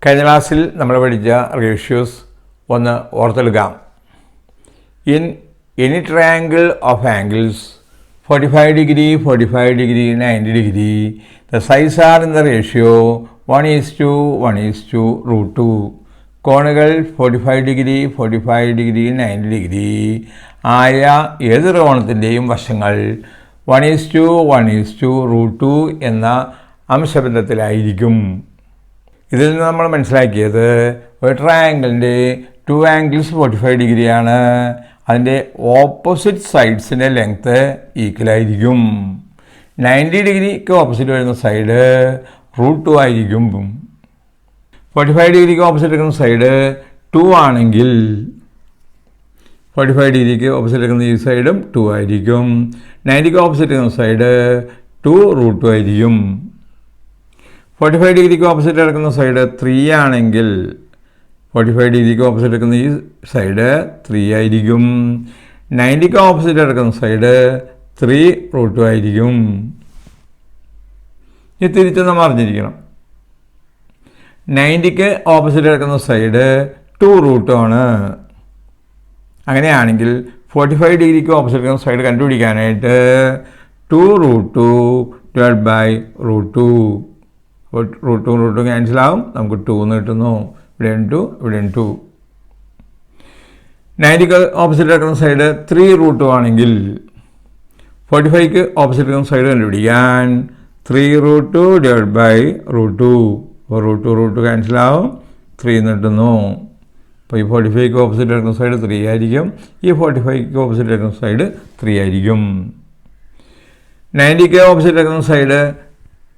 കഴിഞ്ഞ ക്ലാസ്സിൽ നമ്മൾ പഠിച്ച റേഷ്യോസ് ഒന്ന് ഓർത്തെടുക്കാം. In any triangle of angles 45 degree, 45 degree, 90 degree, the sides are in the ratio 1:1:√2. കോണുകൾ 45 ഡിഗ്രി, 45 ഡിഗ്രി, 90 ഡിഗ്രി ആയ ഏതൊരു കോണത്തിൻ്റെയും വശങ്ങൾ 1:1:√2 എന്ന അംശബന്ധത്തിലായിരിക്കും. ഇതിൽ നിന്ന് നമ്മൾ മനസ്സിലാക്കിയത് ഒരു ട്രയാങ്കിളിൻ്റെ 2 angles 45 ഡിഗ്രിയാണ്. അതിൻ്റെ ഓപ്പോസിറ്റ് സൈഡ്സിൻ്റെ ലെങ്ത്ത് ഈക്വലായിരിക്കും. 90 ഡിഗ്രിക്ക് ഓപ്പോസിറ്റ് വരുന്ന സൈഡ് √2 ആയിരിക്കും. 45 ഡിഗ്രിക്ക് ഓപ്പോസിറ്റ് എടുക്കുന്ന സൈഡ് 2 ആണെങ്കിൽ 45 ഡിഗ്രിക്ക് ഓപ്പോസിറ്റ് എടുക്കുന്ന ഈ സൈഡും 2 ആയിരിക്കും. 90ക്ക് ഓപ്പോസിറ്റ് എടുക്കുന്ന സൈഡ് 2√2 ആയിരിക്കും. 45 ഡിഗ്രിക്ക് ഓപ്പോസിറ്റ് എടുക്കുന്ന സൈഡ് 3 ആണെങ്കിൽ 45 ഡിഗ്രിക്ക് ഓപ്പോസിറ്റ് എടുക്കുന്ന ഈ സൈഡ് 3 ആയിരിക്കും. 90ക്ക് ഓപ്പോസിറ്റ് എടുക്കുന്ന സൈഡ് 3√2 ആയിരിക്കും. ഇത് തിരിച്ച് നമ്മൾ അറിഞ്ഞിരിക്കണം. 90ക്ക് ഓപ്പോസിറ്റ് എടുക്കുന്ന സൈഡ് 2√2 ആണ്. അങ്ങനെയാണെങ്കിൽ 45 ഡിഗ്രിക്ക് ഓപ്പോസിറ്റ് എടുക്കുന്ന സൈഡ് കണ്ടുപിടിക്കാനായിട്ട് 2√2 √2 √2 ക്യാൻസലാവും. നമുക്ക് 2 എന്ന് കിട്ടുന്നു. ഇവിടെ 2. 90ക്ക് ഓപ്പോസിറ്റ് എടുക്കുന്ന സൈഡ് 3√2 ആണെങ്കിൽ 45ക്ക് ഓപ്പോസിറ്റ് എടുക്കുന്ന സൈഡ് കണ്ടുപിടിക്കാൻ 3√2 √2 √2 ക്യാൻസലാവും. 3 എന്ന് കിട്ടുന്നു. അപ്പോൾ ഈ 45ക്ക് ഓപ്പോസിറ്റ് എടുക്കുന്ന സൈഡ് 3 ആയിരിക്കും. ഈ 45ക്ക് ഓപ്പോസിറ്റ് എടുക്കുന്ന സൈഡ് 3 ആയിരിക്കും. 90ക്ക് ഓപ്പോസിറ്റ് എടുക്കുന്ന സൈഡ്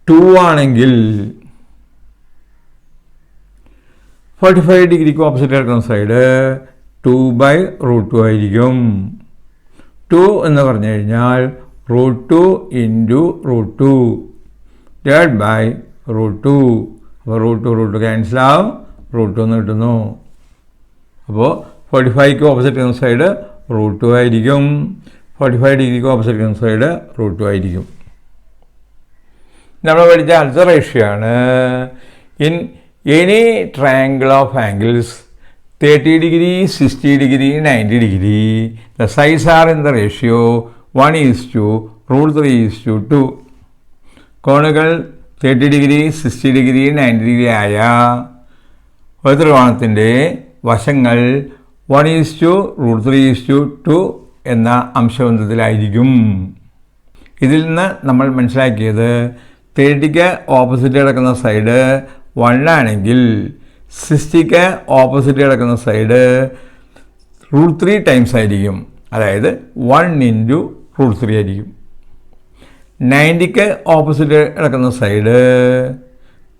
2 ആണെങ്കിൽ 45 ഡിഗ്രിക്ക് ഓപ്പോസിറ്റ് എടുക്കുന്ന സൈഡ് 2/√2 ആയിരിക്കും. 2 എന്ന് പറഞ്ഞു കഴിഞ്ഞാൽ √2 × √2 അപ്പോൾ √2 ക്യാൻസലാവും. √2 എന്ന് കിട്ടുന്നു. അപ്പോൾ 45ക്ക് ഓപ്പോസിറ്റ് എടുക്കുന്ന സൈഡ് √2 ആയിരിക്കും. 45 ഡിഗ്രിക്ക് ഓപ്പോസിറ്റ് എടുക്കുന്ന സൈഡ് √2 ആയിരിക്കും. നമ്മൾ പഠിച്ച അടുത്ത റേഷ്യോ ആണ് in any triangle of angles 30 degree, 60 degree, 90 degree the sides are in the ratio 1:√3:2. കോണുകൾ 30 ഡിഗ്രി, 60 ഡിഗ്രി, 90 ഡിഗ്രി ആയ ഒരു ത്രികോണത്തിൻ്റെ വശങ്ങൾ 1:√3:2 എന്ന അംശബന്ധത്തിലായിരിക്കും. ഇതിൽ നിന്ന് നമ്മൾ മനസ്സിലാക്കിയത് 30ക്ക് ഓപ്പോസിറ്റ് കിടക്കുന്ന സൈഡ് 1 ആണെങ്കിൽ 60ക്ക് ഓപ്പോസിറ്റ് കിടക്കുന്ന സൈഡ് √3 ടൈംസ് ആയിരിക്കും. അതായത് 1 × √3 ആയിരിക്കും. 90ക്ക് ഓപ്പോസിറ്റ് കിടക്കുന്ന സൈഡ്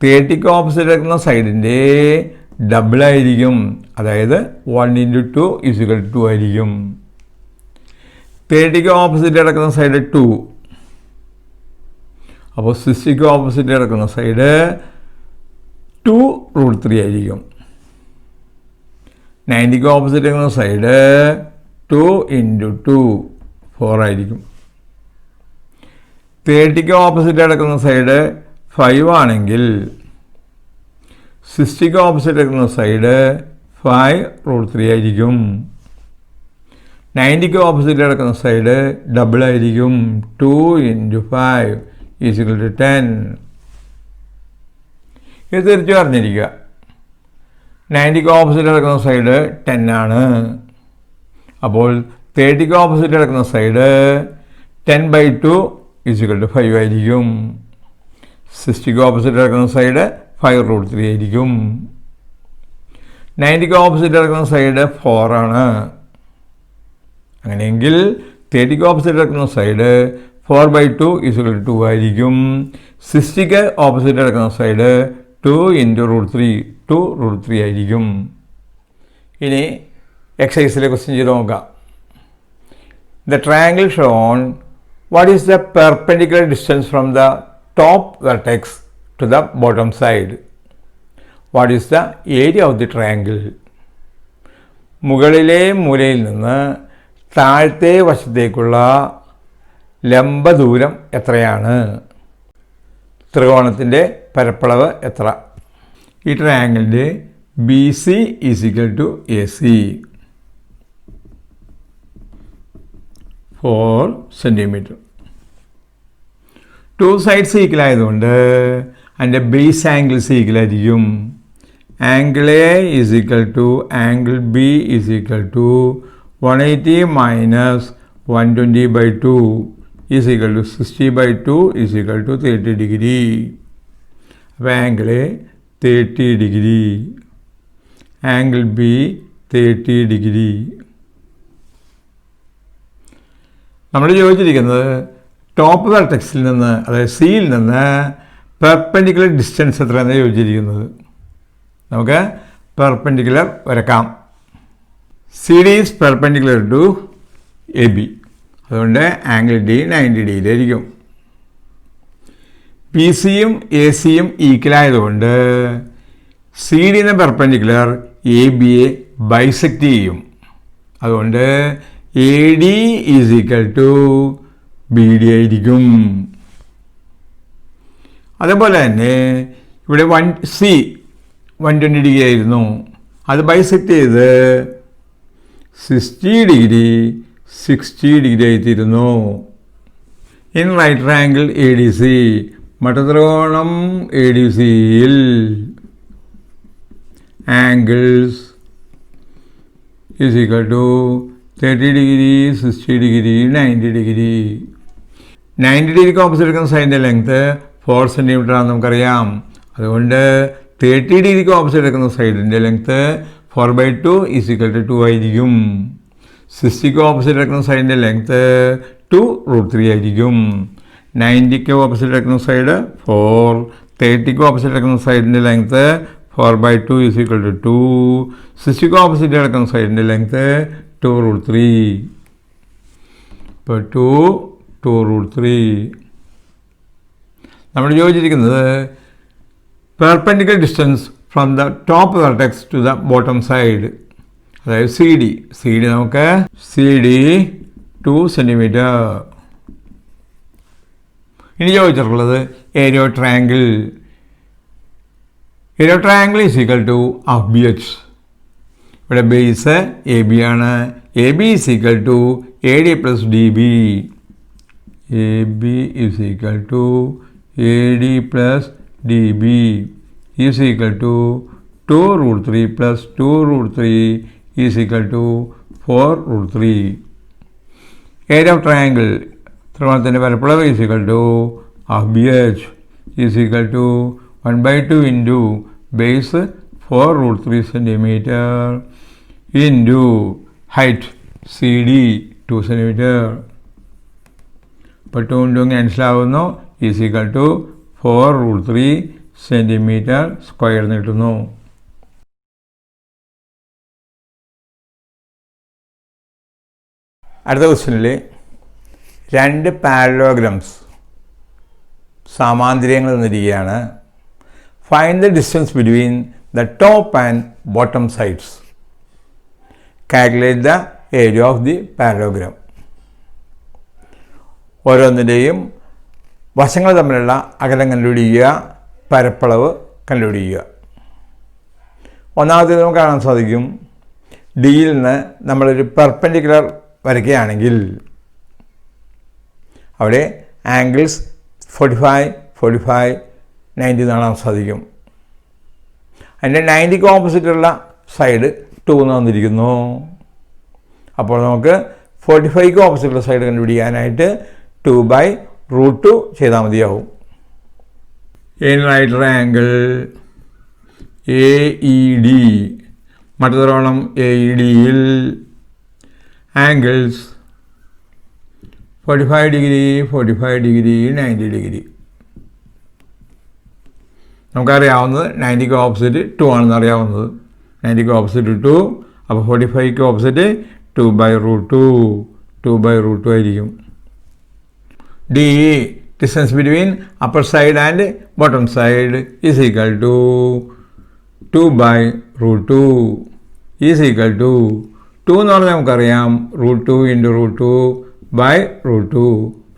30ക്ക് ഓപ്പോസിറ്റ് കിടക്കുന്ന സൈഡിൻ്റെ ഡബിളായിരിക്കും. അതായത് 1 × 2 = 2 ആയിരിക്കും. 30ക്ക് ഓപ്പോസിറ്റ് കിടക്കുന്ന സൈഡ് 2. അപ്പോൾ 60ക്ക് ഓപ്പോസിറ്റ് കിടക്കുന്ന സൈഡ് 2√3 ആയിരിക്കും. 90ക്ക് ഓപ്പോസിറ്റ് കിടക്കുന്ന സൈഡ് 2 × 2 4 ആയിരിക്കും. 30ക്ക് ഓപ്പോസിറ്റ് കിടക്കുന്ന സൈഡ് 5 ആണെങ്കിൽ 60ക്ക് ഓപ്പോസിറ്റ് കിടക്കുന്ന സൈഡ് 5√3 ആയിരിക്കും. 90ക്ക് ഓപ്പോസിറ്റ് കിടക്കുന്ന സൈഡ് ഡബിൾ ആയിരിക്കും. 2 × 5 = 10. ഇത് തിരിച്ചു അറിഞ്ഞിരിക്കുക. 90ക്ക് ഓപ്പോസിറ്റ് കിടക്കുന്ന സൈഡ് 10 ആണ്. അപ്പോൾ 30ക്ക് ഓപ്പോസിറ്റ് കിടക്കുന്ന സൈഡ് 10/2 = 5 ആയിരിക്കും. 60ക്ക് ഓപ്പോസിറ്റ് കിടക്കുന്ന സൈഡ് 5√3 ആയിരിക്കും. 90ക്ക് ഓപ്പോസിറ്റ് കിടക്കുന്ന സൈഡ് 4 ആണ്. അങ്ങനെയെങ്കിൽ 30ക്ക് ഓപ്പോസിറ്റ് കിടക്കുന്ന സൈഡ് 4/2 = 2 ആയിരിക്കും. 60ക്ക് ഓപ്പോസിറ്റ് കിടക്കുന്ന സൈഡ് 2 × √3 ആയിരിക്കും. ഇനി എക്സസൈസിലെ ക്വസ്റ്റ്യൻ ചെയ്ത് നോക്കാം. The triangle shown what is the perpendicular distance from the top vertex to the bottom side? What is the area of the triangle? മുകളിലെ മൂലയിൽ നിന്ന് താഴത്തെ വശത്തേക്കുള്ള ലംബ ദൂരം എത്രയാണ്? ത്രികോണത്തിൻ്റെ പരപ്പളവ് എത്ര? ഈ ട്രയാങ്കിളിൻ്റെ B C is equal to A C 4 centimetre. 2 sides equal ആയതുകൊണ്ട് അതിൻ്റെ ബേസ് ആംഗിൾസ് ഈക്വൽ ആയിരിക്കും. Angle A is equal to angle B is equal to 180 minus 120/2 is equal to 60/2 is equal to 30 degree. അപ്പോൾ angle A 30 degree, angle B 30 degree. നമ്മൾ ചോദിച്ചിരിക്കുന്നത് top വെർട്ടെക്സിൽ നിന്ന്, അതായത് സിയിൽ നിന്ന് പെർപെൻഡിക്കുലർ ഡിസ്റ്റൻസ് എത്രയാണെന്ന് ചോദിച്ചിരിക്കുന്നത്. നമുക്ക് പെർപെൻഡിക്കുലർ വരക്കാം. C D is perpendicular to A B, അതുകൊണ്ട് ആംഗിൾ ഡി 90 ഡിഗ്രിയിലായിരിക്കും. പി സിയും എ സിയും ഈക്വൽ ആയതുകൊണ്ട് സി ഡി എന്ന പെർപെൻഡിക്കുലർ എ ബിയെ ബൈസെക്റ്റ് ചെയ്യും. അതുകൊണ്ട് A D is equal to B D ആയിരിക്കും. അതേപോലെ തന്നെ ഇവിടെ സി 120 ഡിഗ്രി ആയിരുന്നു, അത് ബൈസെക്റ്റ് ചെയ്ത് 60 ഡിഗ്രി 60 ഡിഗ്രി ആയിത്തീരുന്നു. In right triangle A D C, മട്ടത്രികോണം എ ഡി സിയിൽ angles is equal to 30 degree 60 degree 90 degree. 90 ഡിഗ്രിക്ക് ഓപ്പോസിറ്റ് എടുക്കുന്ന സൈഡിൻ്റെ ലെങ്ത്ത് 4 സെൻറ്റിമീറ്റർ ആണെന്ന് നമുക്കറിയാം. അതുകൊണ്ട് 30 ഡിഗ്രിക്ക് ഓപ്പോസിറ്റ് എടുക്കുന്ന സൈഡിൻ്റെ ലെങ്ത്ത് 4/2 ഈസ് ഈക്വൽ ടു 2 ആയിരിക്കും. 60ക്ക് ഓപ്പോസിറ്റ് എടുക്കുന്ന സൈഡിൻ്റെ ലെങ്ത്ത് 2√3 ആയിരിക്കും. 90ക്ക് ഓപ്പോസിറ്റ് എടുക്കുന്ന സൈഡ് 4, 30ക്ക് ഓപ്പോസിറ്റ് എടുക്കുന്ന സൈഡിൻ്റെ ലെങ്ത്ത് 4/2 ഈസ് ഈക്വൽ ടു 2, 60ക്ക് ഓപ്പോസിറ്റ് എടുക്കുന്ന സൈഡിൻ്റെ ലെങ്ത്ത് 2√3. ഇപ്പോൾ 2√3. നമ്മൾ ചോദിച്ചിരിക്കുന്നത് perpendicular distance from the top vertex to the bottom side, അതായത് സി ഡി. നമുക്ക് സി ഡി 2 സെൻറ്റിമീറ്റർ. ഇനി ചോദിച്ചിട്ടുള്ളത് area of triangle. Area of triangle is equal to half B H. ഇവിടെ ബേസ് എ ബി ആണ്. A B is equal to A D plus D B. A B is equal to A D plus D B is equal to 2√3 plus 2√3 is equal to 4√3. Area of triangle, ത്രികോണത്തിൻ്റെ പരപ്പളവ് is equal to half B H is equal to 1/2 into base 4√3 centimetre into height C D 2 centimetre. ഇപ്പോൾ 2 into ക്യാൻസലാവുന്നു, is equal to 4√3 centimetre square കിട്ടുന്നു. അടുത്ത ക്വസ്റ്റ്യനിൽ 2 parallelograms സമാന്തരങ്ങൾ തന്നിരിക്കുകയാണ്. Find the distance between the top and bottom sides. Calculate the area of the parallelogram. ഓരോന്നിൻ്റെയും വശങ്ങൾ തമ്മിലുള്ള അകലം കണ്ടുപിടിക്കുക, പരപ്പളവ് കണ്ടുപിടിക്കുക. ഒന്നാമത്തേത് നമുക്ക് കാണാൻ സാധിക്കും, ഡിയിൽ നിന്ന് നമ്മളൊരു പെർപെൻഡിക്കുലർ വരയ്ക്കുകയാണെങ്കിൽ അവിടെ ആംഗിൾസ് 45, 45, 90 കാണാൻ സാധിക്കും. അതിൻ്റെ 90ക്ക് ഓപ്പോസിറ്റുള്ള സൈഡ് 2 എന്ന് വന്നിരിക്കുന്നു. അപ്പോൾ നമുക്ക് 45ക്ക് ഓപ്പോസിറ്റുള്ള സൈഡ് കണ്ടുപിടിക്കാനായിട്ട് 2/√2 ചെയ്താൽ മതിയാവും. In right triangle A E D, മറ്റൊരോണം എ ഇ ഡിയിൽ ആംഗിൾസ് 45 ഡിഗ്രി 45 ഡിഗ്രി 90 ഡിഗ്രി. നമുക്കറിയാവുന്നത് 90ക്ക് ഓപ്പോസിറ്റ് 2 ആണെന്ന് അറിയാവുന്നത്. 90ക്ക് ഓപ്പോസിറ്റ് 2, അപ്പോൾ 45ക്ക് ഓപ്പോസിറ്റ് 2/√2 ആയിരിക്കും. D, distance between upper side and bottom side is equal to 2/√2 is equal to 2 എന്ന് പറഞ്ഞാൽ നമുക്കറിയാം √2 ഇൻറ്റു √2/√2.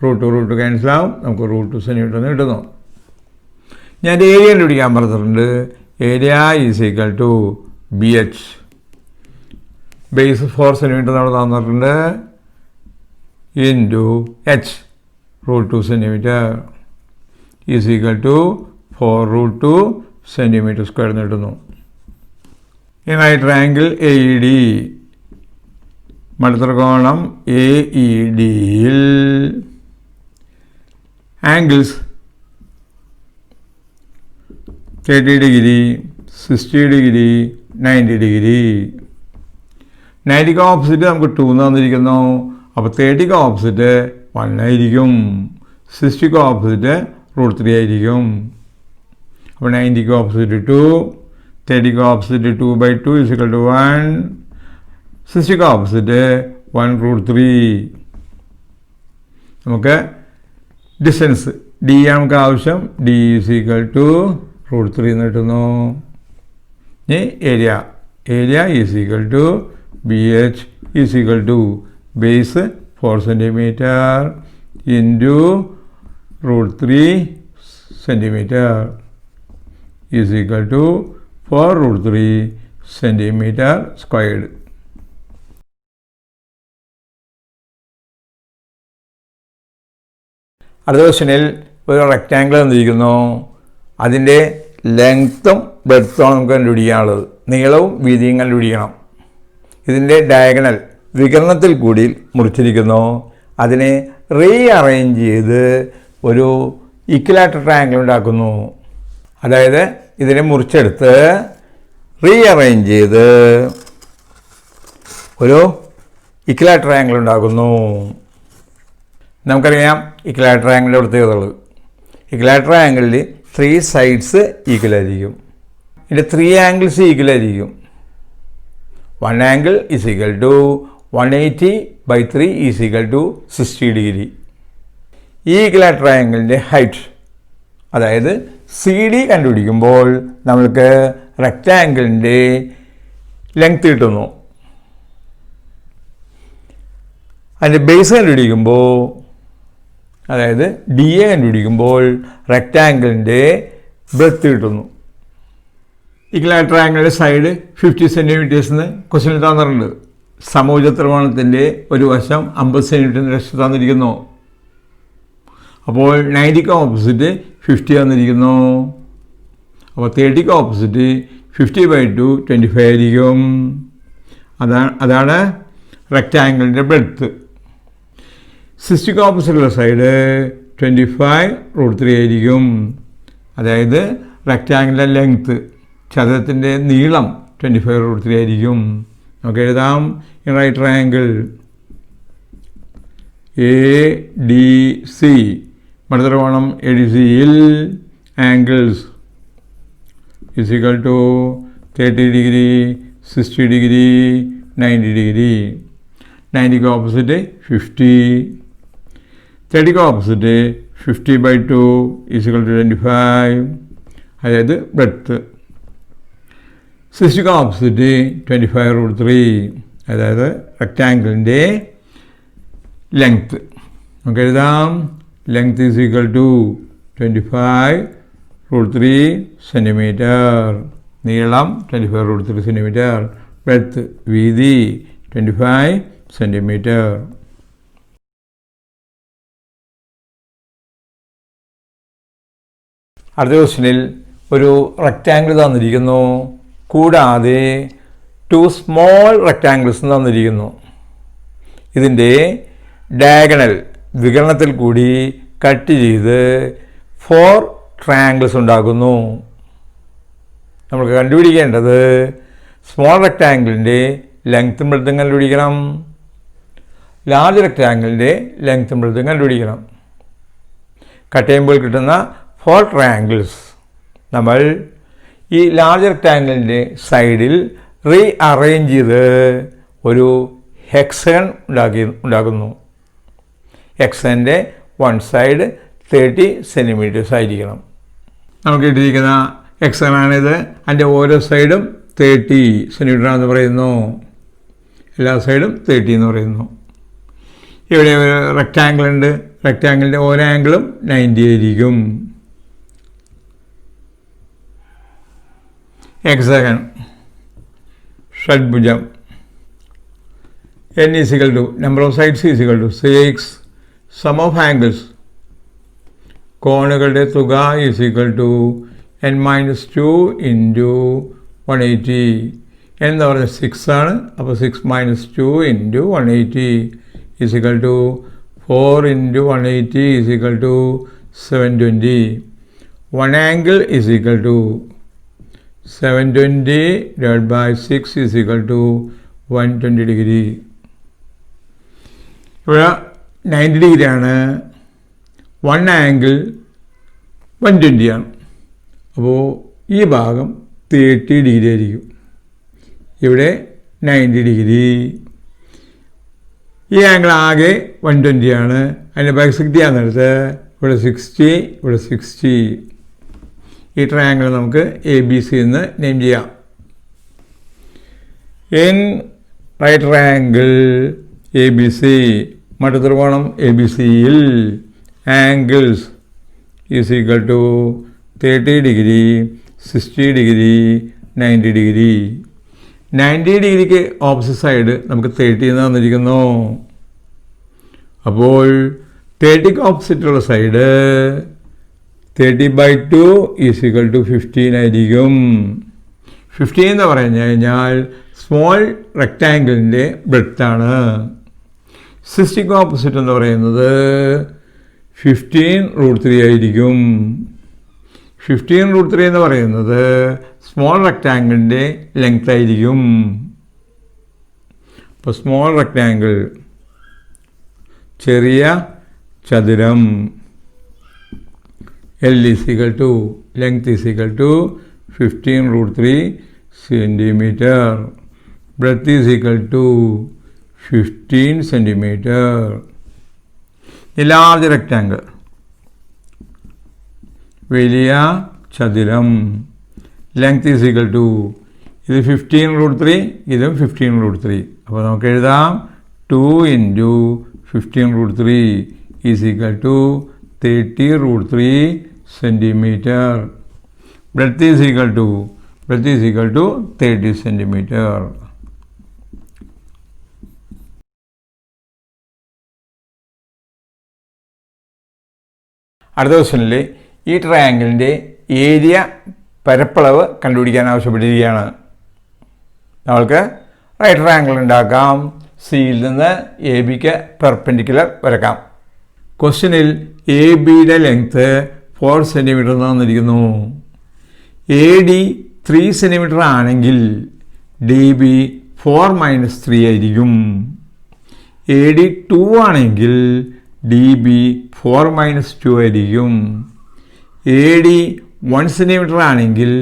√2 ക്യാൻസലാവും, നമുക്ക് √2 സെൻറ്റിമീറ്റർ എന്ന് കിട്ടുന്നു. ഞാൻ ഏരിയ കണ്ടുപിടിക്കാൻ പറഞ്ഞിട്ടുണ്ട്. Area is equal to BH. Base 4 centimetre നമ്മൾ തന്നിട്ടുണ്ട് into H √2 centimetre is equal to 4√2 centimetre square കിട്ടുന്നു. ഇനി ട്രയാങ്കിൾ AED മടത്രികോണം AEDയിൽ ആംഗിൾസ് 30 ഡിഗ്രി 60 ഡിഗ്രി 90 ഡിഗ്രി. 90ക്ക് ഓപ്പോസിറ്റ് നമുക്ക് 2 തന്നിരിക്കുന്നു. അപ്പോൾ 30ക്ക് ഓപ്പോസിറ്റ് 1 ആയിരിക്കും. 60ക്ക് ഓപ്പോസിറ്റ് √3 ആയിരിക്കും. അപ്പോൾ 90ക്ക് ഓപ്പോസിറ്റ് 2, 30ക്ക് ഓപ്പോസിറ്റ് 2/2 ഈസ് ഈക്വൽ ടു 1, 60ക്ക് ഓപ്പോസിറ്റ് 1√3. നമുക്ക് ഡിസ്റ്റൻസ് D നമുക്ക് ആവശ്യം. D ഈസ് ഈക്വൽ ടു √3 എന്ന് കിട്ടുന്നു. ഇനി area is equal to BH is equal to base 4 centimetre into √3 centimetre is equal to 4√3 centimetre squared. അടുത്ത ക്വസ്റ്റ്യനിൽ ഒരു റെക്റ്റാങ്കിൾ തന്നിരിക്കുന്നു. അതിൻ്റെ ലെങ്ത്തും ബ്രെഡ്ത്തുമാണ് നമുക്ക് കണ്ടുപിടിക്കാനുള്ളത്. നീളവും വീതിയും കണ്ടുപിടിക്കണം. ഇതിൻ്റെ ഡയഗണൽ വികരണത്തിൽ കൂടി മുറിച്ചിരിക്കുന്നു. അതിനെ റീഅറേഞ്ച് ചെയ്ത് ഒരു ഇക്വിലാറ്ററൽ ട്രയാങ്കിൾ ഉണ്ടാക്കുന്നു. അതായത് ഇതിനെ മുറിച്ചെടുത്ത് റീഅറേഞ്ച് ചെയ്ത് ഒരു ഇക്വിലാറ്ററൽ ട്രയാങ്കിൾ ഉണ്ടാക്കുന്നു. നമുക്കറിയാം ഇക്വിലാറ്ററൽ ട്രയാങ്കിളിൻ്റെ പ്രത്യേകതകൾ. ഇക്വിലാറ്ററൽ ട്രയാങ്കിളിൽ 3 സൈഡ്സ് ഈക്വൽ ആയിരിക്കും. ഇതിൻ്റെ 3 ആംഗിൾസ് ഈക്വൽ ആയിരിക്കും. 1 angle is equal to 180/3 is equal to 60 degree. ഈ ഇക്വിലാറ്ററൽ ട്രയാങ്കിളിൻ്റെ ഹൈറ്റ് അതായത് CD കണ്ടുപിടിക്കുമ്പോൾ നമ്മൾക്ക് റെക്റ്റാങ്കിളിൻ്റെ ലെങ്ത് കിട്ടുന്നു. അതിൻ്റെ ബേസ് കണ്ടുപിടിക്കുമ്പോൾ അതായത് DA കണ്ടുപിടിക്കുമ്പോൾ റെക്റ്റാങ്കിളിൻ്റെ ബ്രെഡ്ത്ത് കിട്ടുന്നു. ഇക്വിലാറ്ററൽ ട്രയാങ്കിളിൻ്റെ സൈഡ് 50 സെൻറ്റിമീറ്റേഴ്സ് എന്ന് ക്വസ്റ്റ്യനിൽ തന്നിട്ടുണ്ട്. സമഭുജ ത്രികോണത്തിൻ്റെ ഒരു വശം 50 സെൻറ്റിമീറ്റർ തന്നിരിക്കുന്നു. അപ്പോൾ 90ക്ക് ഓപ്പോസിറ്റ് 50 തന്നിരിക്കുന്നു. അപ്പോൾ 30ക്ക് ഓപ്പോസിറ്റ് 50/2 25 ആയിരിക്കും. അതാണ് റെക്റ്റാങ്കിളിൻ്റെ ബ്രെഡ്ത്ത്. 60ക്ക് ഓപ്പോസിറ്റുള്ള സൈഡ് 25√3 ആയിരിക്കും. അതായത് റെക്റ്റാങ്കിളിൻ്റെ ലെങ്ത്ത് ചതുരത്തിൻ്റെ നീളം 25√3 ആയിരിക്കും. നമുക്ക് എഴുതാം റൈറ്റ് ട്രയാങ്കിൾ ADC മടത്രികോണം ADCയിൽ angles is equal to 30 degree 60 degree 90 degree. 90ക്ക് ഓപ്പോസിറ്റ് 50, 30ക്ക് ഓപ്പോസിറ്റ് 50/2 ഈസ് ഈക്വൽ ടു 25, അതായത് ബ്രെഡ്ത്ത്. 60ക്ക് ഓപ്പോസിറ്റ് 25√3, അതായത് റെക്റ്റാങ്കിളിൻ്റെ ലെങ്ത്ത്. നമുക്ക് എഴുതാം length is equal to 25√3 centimetre. നീളം 25√3 സെൻറ്റിമീറ്റർ. ബ്രെഡ്ത്ത് വീതി 25 സെൻറ്റിമീറ്റർ. അടുത്ത ക്വസ്റ്റ്യനിൽ ഒരു റെക്റ്റാങ്കിൾ തന്നിരിക്കുന്നു. കൂടാതെ 2 സ്മോൾ റെക്റ്റാങ്കിൾസ് തന്നിരിക്കുന്നു. ഇതിൻ്റെ ഡയഗണൽ വികരണത്തിൽ കൂടി കട്ട് ചെയ്ത് 4 ട്രയാങ്കിൾസ് ഉണ്ടാക്കുന്നു. നമുക്ക് കണ്ടുപിടിക്കേണ്ടത് സ്മോൾ റെക്റ്റാങ്കിളിൻ്റെ ലെങ്ത്തും ബ്രെഡ്ത്തും കണ്ടുപിടിക്കണം. ലാർജ് റെക്റ്റാങ്കിളിൻ്റെ ലെങ്ത്തും ബ്രെഡ്ത്തും കണ്ടുപിടിക്കണം. കട്ട് ചെയ്യുമ്പോൾ കിട്ടുന്ന 4 ട്രയാങ്കിൾസ് നമ്മൾ ഈ ലാർജ് റെക്റ്റാങ്കിളിൻ്റെ സൈഡിൽ റീഅറേഞ്ച് ചെയ്ത് ഒരു ഹെക്സഗൺ ഉണ്ടാക്കുന്നു. ഹെക്സഗൻ്റെ 1 സൈഡ് 30 സെൻറ്റിമീറ്റേഴ്സ് ആയിരിക്കണം. നമുക്ക് ഇട്ടിരിക്കുന്ന ഹെക്സഗണാണിത്. അതിൻ്റെ ഓരോ സൈഡും 30 സെൻറ്റിമീറ്റർ എന്ന് പറയുന്നു. എല്ലാ സൈഡും 30 എന്ന് പറയുന്നു. ഇവിടെ ഒരു റെക്റ്റാങ്കിൾ ഉണ്ട്. റെക്റ്റാങ്കിളിൻ്റെ ഓരോ ആംഗിളും 90 ആയിരിക്കും. hexagon, ഷഡ്ഭുജം. n is equal to number of sides is equal to 6. Sum of angles, കോണുകളുടെ തുക is equal to n minus 2 into 180. n എന്ന് പറഞ്ഞാൽ 6 ആണ്. അപ്പോൾ 6 minus 2 into 180 is equal to 4 into 180 is equal to 720. One angle is equal to 720 divided by 6 is equal to 120 degree. ഇവിടെ 90 degree ആണ്. One angle 120 ആണ്. അപ്പോൾ ഈ ഭാഗം 30 ഡിഗ്രി ആയിരിക്കും. ഇവിടെ 90 ഡിഗ്രി. ഈ ആംഗിൾ ആകെ 120 ആണ്. അതിൻ്റെ ബൈസെക്ട് ചെയ്യാൻ നേരത്ത് ഇവിടെ 60, ഇവിടെ 60. ഈ ട്രയാങ്കിൾ നമുക്ക് ABC എന്ന് നെയിം ചെയ്യാം. ഇൻ റൈറ്റ് ട്രയാങ്കിൾ ABC, മട്ടുത്രികോണം ABCയിൽ angles is equal to 30 degree, 60 degree, 90 degree. 90 ഡിഗ്രിക്ക് ഓപ്പോസിറ്റ് സൈഡ് നമുക്ക് 30 എന്ന് തന്നിരിക്കുന്നു. അപ്പോൾ 30ക്ക് ഓപ്പോസിറ്റുള്ള സൈഡ് 30/2 ഈസ് ഈക്വൽ ടു 15 ആയിരിക്കും. 15 എന്ന് പറഞ്ഞു കഴിഞ്ഞാൽ സ്മോൾ റെക്റ്റാങ്കിളിൻ്റെ ബ്രെഡ്ത്താണ്. 60ക്ക് ഓപ്പോസിറ്റ് എന്ന് പറയുന്നത് 15√3 ആയിരിക്കും. 15√3 എന്ന് പറയുന്നത് സ്മോൾ റെക്റ്റാങ്കിളിൻ്റെ ലെങ്ത് ആയിരിക്കും. അപ്പോൾ സ്മോൾ റെക്റ്റാങ്കിൾ, ചെറിയ ചതുരം, L is equal to length is equal to 15√3 centimeter. Breadth is equal to 15 centimeter. A large rectangle, വലിയ ചതുരം, ലെങ്ത് ഈസ് ഈക്വൽ ടു ഇത് 15√3, ഇതും 15√3. അപ്പോൾ നമുക്ക് എഴുതാം 2 into 15√3 is equal to 30√3 centimeter. Breadth is equal to 30 centimeter. അടുത്ത ക്വസ്റ്റ്യനിൽ ഈ ട്രയാങ്കിളിൻ്റെ ഏരിയ പരപ്പളവ് കണ്ടുപിടിക്കാൻ ആവശ്യപ്പെട്ടിരിക്കുകയാണ്. നമ്മൾക്ക് റൈറ്റ് ട്രയാങ്കിൾ ഉണ്ടാക്കാം. സിയിൽ നിന്ന് ABക്ക് പെർപെൻഡിക്കുലർ വരക്കാം. ക്വസ്റ്റ്യനിൽ ABയുടെ ലെങ്ത്ത് 4 സെൻറ്റിമീറ്റർ തന്നിരിക്കുന്നു. AD 3 സെൻറ്റിമീറ്റർ ആണെങ്കിൽ DB 4 - 3 ആയിരിക്കും. AD 2 ആണെങ്കിൽ DB 4 - 2 ആയിരിക്കും. AD 1 സെൻറ്റിമീറ്റർ ആണെങ്കിൽ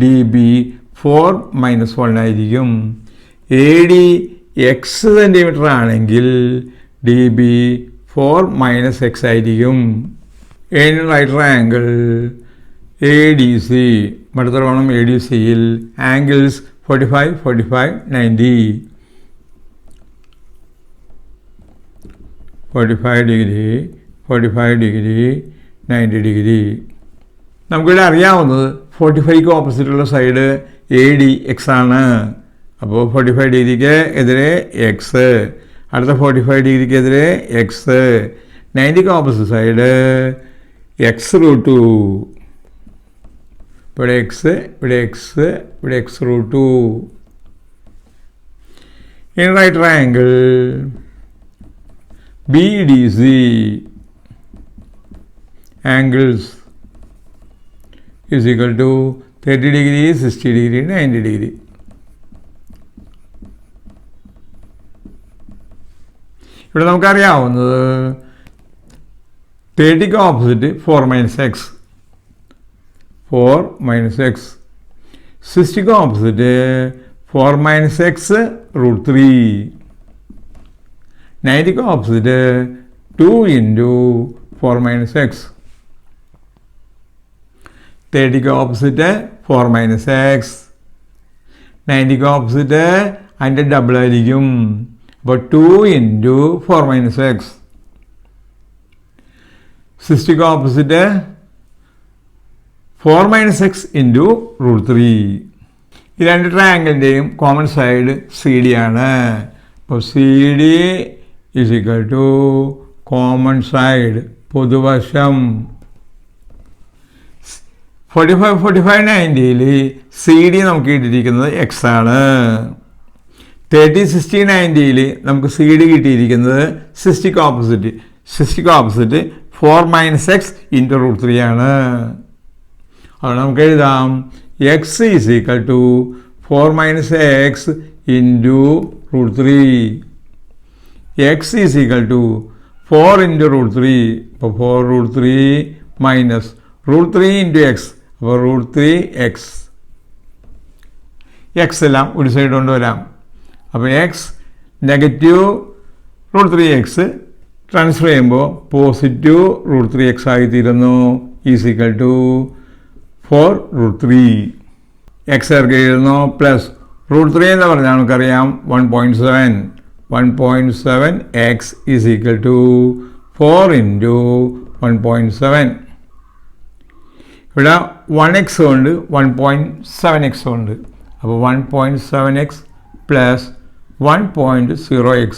DB 4 - 1 ആയിരിക്കും. AD X സെൻറ്റിമീറ്റർ ആണെങ്കിൽ DB 4 - X ആയിരിക്കും. ഇൻ റൈറ്റ് ട്രയാങ്കിൾ ADC, മട്ടുത്രികോണം ADCയിൽ ആംഗിൾസ് 45, 45, 90. 45 degree, 45 degree, 90 degree. നമുക്കിവിടെ അറിയാവുന്നത് 45ക്ക് ഓപ്പോസിറ്റുള്ള സൈഡ് ADX ആണ്. അപ്പോൾ 45 ഡിഗ്രിക്ക് എതിരെ X, അടുത്ത 45 ഡിഗ്രിക്ക് എതിരെ X. 90ക്ക് ഓപ്പോസിറ്റ് സൈഡ് X√2. ഇവിടെ X, ഇവിടെ X, ഇവിടെ X√2. In right triangle BDC, angles is equal to 30 degree, 60 degree, 90 degree. ഇവിടെ നമുക്കറിയാവുന്നത് 30ക്ക് ഓപ്പോസിറ്റ് 4 - X, 4 - X. 60ക്ക് ഓപ്പോസിറ്റ് 4 - X√3. 90ക്ക് ഓപ്പോസിറ്റ് 2 into 4 - X. 30ക്ക് ഓപ്പോസിറ്റ് 4 - X. 90ക്ക് ഓപ്പോസിറ്റ് അതിൻ്റെ ഡബിൾ ആയിരിക്കും. അപ്പോൾ 2 into 4 - X. 60ക്ക് ഓപ്പോസിറ്റ് 4 - X into √3. ഈ രണ്ട് ട്രയാങ്കിളിൻ്റെയും കോമൺ സൈഡ് സി ഡി ആണ്. അപ്പോൾ C D is equal to common side, പൊതുവശം. 45, 90ൽ സി ഡി നമുക്ക് കിട്ടിയിരിക്കുന്നത് എക്സ് ആണ്. 30, 60, 90ൽ നമുക്ക് സി ഡി കിട്ടിയിരിക്കുന്നത് സിസ്റ്റിക് ഓപ്പോസിറ്റ് 4 - x × √3 ആണ്. അതുകൊണ്ട് നമുക്ക് എഴുതാം X is equal to 4 - x × √3. X is equal to 4 × √3. അപ്പോൾ 4 √3 മൈനസ് √3 × x. അപ്പോൾ √3x. എക്സ് എല്ലാം ഒരു സൈഡ് കൊണ്ടുവരാം. അപ്പോൾ എക്സ് നെഗറ്റീവ് √3x ട്രാൻസ്ഫർ ചെയ്യുമ്പോൾ പോസിറ്റീവ് √3x ആയിത്തീരുന്നു. Is equal to 4 √3. എക്സ് ഇറക്കിയിരുന്നു പ്ലസ് √3 എന്ന് പറഞ്ഞാൽ നമുക്കറിയാം 1.7. 1.7x is equal to 4 × 1.7. ഇവിടെ 1x ഉണ്ട്, 1.7x ഉണ്ട്. അപ്പോൾ 1.7x പ്ലസ് 1.0x,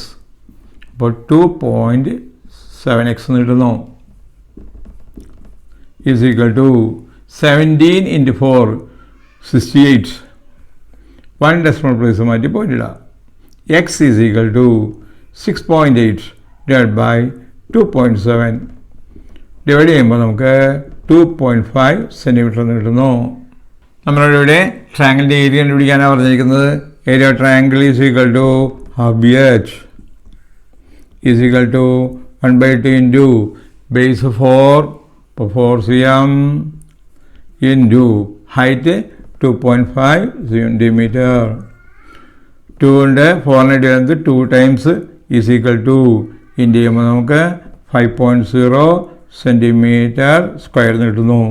അപ്പോൾ 2.7x കിട്ടുന്നു. Is equal to 17 × 4 68. 1 decimal place മാറ്റി പോയിന്റ് ഇടാം. X is equal to 6.8 divide by 2.7 divide ചെയ്യുമ്പോൾ നമുക്ക് 2.5 സെൻറ്റിമീറ്റർ എന്ന് കിട്ടുന്നു. നമ്മളുടെ ഇവിടെ ട്രയാങ്കിളിൻ്റെ ഏരിയ കണ്ടുപിടിക്കാനാണ് പറഞ്ഞിരിക്കുന്നത്. Area of triangle is equal to half B H is equal to 1/2 into base 4 4 cm into height 2.5 centimetre. 2 കൊണ്ട് 4 divide 2 times is equal to into ചെയ്യുമ്പോൾ നമുക്ക് 5.0 സെൻറ്റിമീറ്റർ സ്ക്വയർ കിട്ടുന്നു.